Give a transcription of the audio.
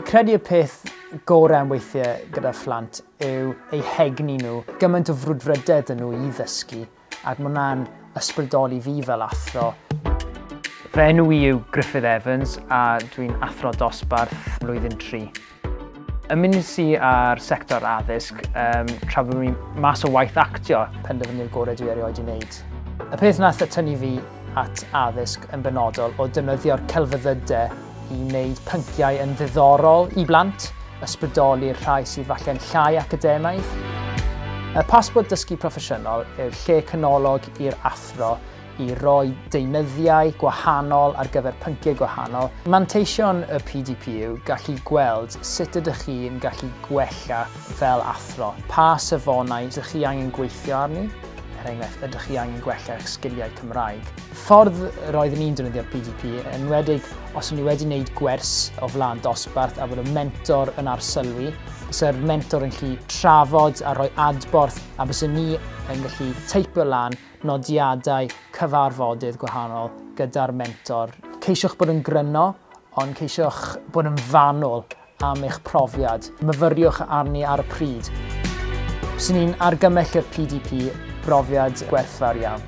Credu y peth gorau am weithiau gyda phlant yw eu hegni nhw. Gymaint o frwdfrydedd yn nhw i ddysgu, ac mae hwnna'n ysbrydoli fi fel athro. Fy enw i yw Gruff Evans a dwi'n athro dosbarth blwyddyn 3. Ymunes i ar sector addysg tra bod fi'n mas o waith actio. Penderfynu'r gorau dwi erioed i wneud. Y peth nath y tynnu fi at addysg yn benodol o defnyddio'r celfyddydau i wneud pynciau yn ddiddorol i blant, ysbrydoli'r rhai sydd falle'n llai academaidd. Y pasbod dysgu proffesiynol yw'r lle canolog i'r athro i roi deunyddiau gwahanol ar gyfer pynciau gwahanol. Manteision y PDP yw gallu gweld sut ydych chi'n gallu gwella fel athro. Pa safonau ydych chi angen gweithio arni? Enghraifft, ydych chi angen gwella eich sgiliau Cymraeg. Ffordd roeddwn i'n defnyddio'r PDP, enwedig os o'n i wedi gwneud gwers o flaen dosbarth a bod y mentor yn arsylwi, bysa'r mentor yn gallu trafod a rhoi adborth a bysa ni yn gallu teipio lan nodiadau cyfarfodydd gwahanol gyda'r mentor. Ceisiwch bod yn gryno, ond ceisiwch bod yn fanwl am eich profiad. Myfyriwch arni ar y pryd. Bysa ni'n argymell y PDP brofiad gwerthfawr iawn.